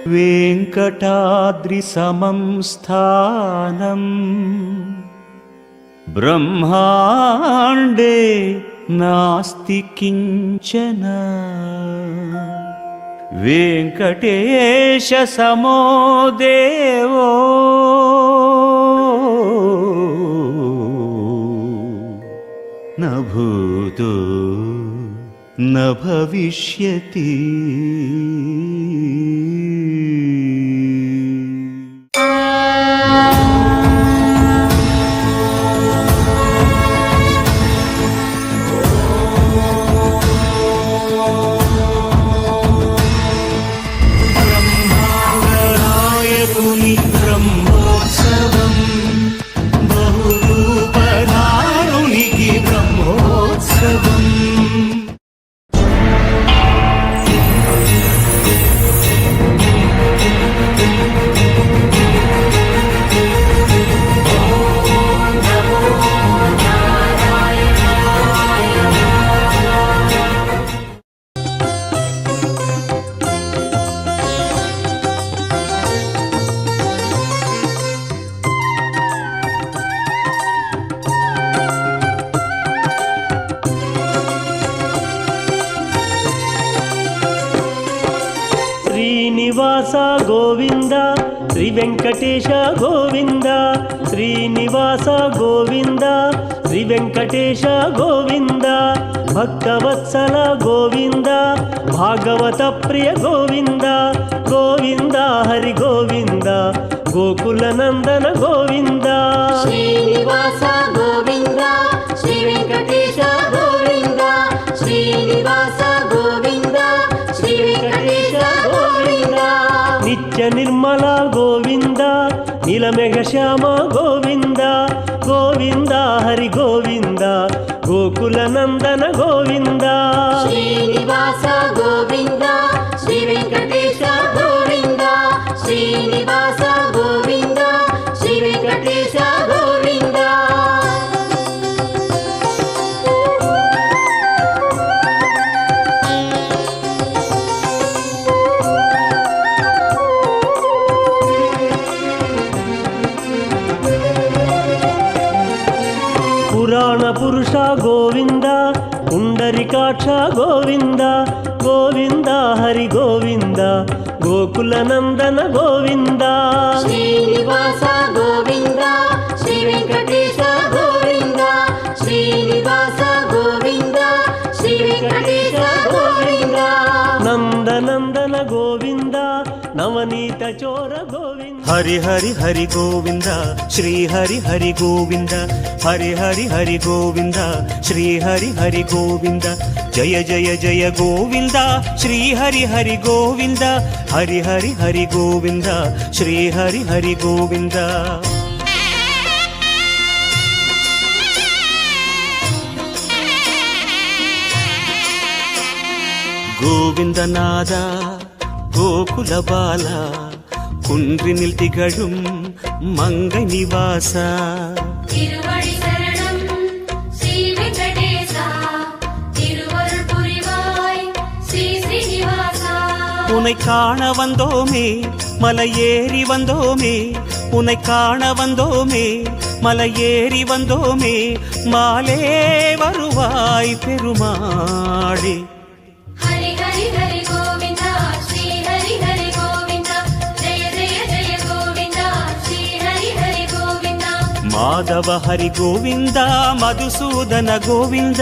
वेङ्कटाद्रि समं स्थानं ब्रह्माण्डे नास्ति किञ्चन वेङ्कटेश समो देवो न भूतो न भविष्यति। ब्रह्मांडनायकुनि ब्रह्मोत्सवम् बहुरूपधारुनिकि ब्रह्मोत्सवम् శ్రీనివాస గోవింద శ్రీ వెంకటేశ గోవింద శ్రీనివాస గోవింద శ్రీ వెంకటేశ గోవింద భక్తవత్సల గోవింద భాగవత ప్రియ గోవింద గోవింద హరి గోవింద గోకుల నందన గోవింద శ్రీనివాస గోవింద శ్రీ వెంకటేశ గోవింద శ్రీనివాస గోవింద శ్రీ వెంకటేశ గోవింద నిత్య నిర్మల గోవింద నీలమేఘ శ్యామ గోవింద గోవింద హరి గోవింద గోకుల నందన గోవింద శ్రీనివాస గోవింద శ్రీ వెంకటేశ గోవింద శ్రీనివాస గోవింద శ్రీ వెంకటేశ గోవింద పురాణ పురుష గోవింద పుండరికాక్ష గోవింద గోవింద హరి గోవింద గోకుల నందన గోవింద శ్రీనివాస గోవింద శ్రీ వెంకటేశ గోవింద శ్రీనివాస గోవింద శ్రీ వెంకటేశ గోవింద నందనందన గోవింద నవనీత చోర గోవింద हरि हरि हरि गोविंद श्री हरि हरि गोविंद हरि हरि हरि गोविंद श्री हरि हरि गोविंद जय जय जय गोविंद श्री हरि हरि गोविंद हरि हरि हरि गोविंद श्री हरि हरि गोविंद गोविंद नाद गोकुल बाला குன்றினில் திகழும் மங்கை நிவாச திருவடி சரணம் ஸ்ரீ வெங்கடேசா திருவருள் புரிவாய் ஸ்ரீ ஸ்ரீனிவாசா உன்னை காண வந்தோமே மலை ஏறி வந்தோமே உன்னை காண வந்தோமே மலை ஏறி வந்தோமே மாலே வருவாய் பெருமாளே ஹரி ஹரி ஹரி கோவிந்த ஸ்ரீ ஹரி ஹரி கோவிந்த ஜெய ஜெய ஜெய கோவிந்த ஸ்ரீ ஹரி ஹரி கோவிந்த மாதவ ஹரி கோவிந்த மதுசூதன கோவிந்த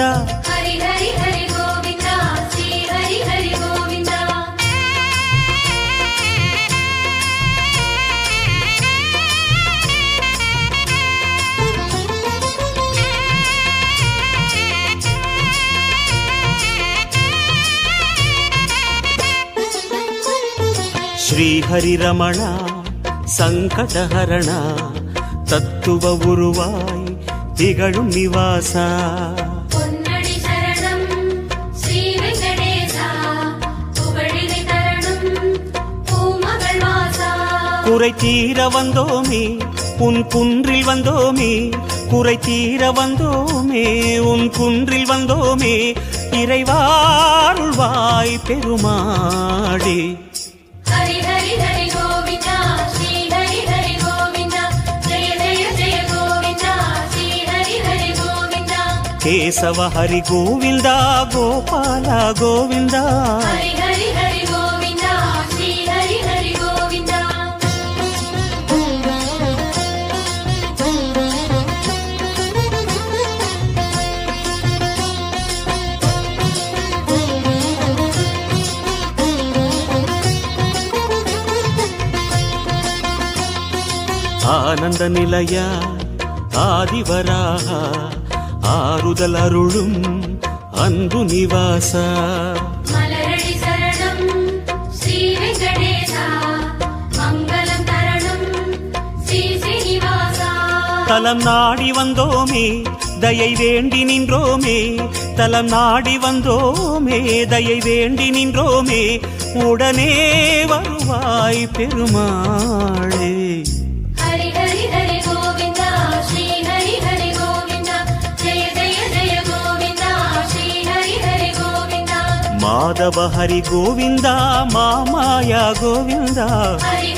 ஹரி ஹரி ஹரி கோவிந்த ஸ்ரீ ஹரி ஹரி கோவிந்த ಶ್ರೀ ಹರಿ ರಮಣ ಸಂಕಟಹರಣ ತತ್ತುವ ಉರುವಾಯ್ திகழும் நிவாச பொன்னடி சரணம் ஸ்ரீ வெங்கடேசா புகழினை தரணும் பூமகள் வாசா குறை தீர வந்தோமே உன் குன்றில் வந்தோமே குறை தீர வந்தோமே உன் குன்றில் வந்தோமே இறைவாருள்வாய் பெருமாளே ஹரி ஹரி ஹரி ಕೇಶವ ಹರಿ ಗೋವಿಂದ ಗೋಪಾಲ ಗೋವಿಂದ ಹರಿ ಹರಿ ಹರಿ ಗೋವಿಂದ ಶ್ರೀ ಹರಿ ಹರಿ ಗೋವಿಂದ ஆனந்த நிலைய ஆதிவராக ஆறுதல் அருளும் அன்பு நிவாச மலரடி சரணம் ஸ்ரீ வெங்கடேசா மங்களம் தரணம் ஸ்ரீ ஸ்ரீனிவாசா தலம் நாடி வந்தோமே தயை வேண்டி நின்றோமே தலம் நாடி வந்தோமே தயை வேண்டி நின்றோமே உடனே வருவாய் பெருமாளே ஹரி ஹரி ஹரி கோவிந்த ஸ்ரீ ஹரி ஹரி கோவிந்த ஜெய ஜெய ஜெய கோவிந்த ஸ்ரீ ஹரி ஹரி கோவிந்த மாதவ ஹரி கோவிந்தா மாமாயா கோவிந்தா ஹரி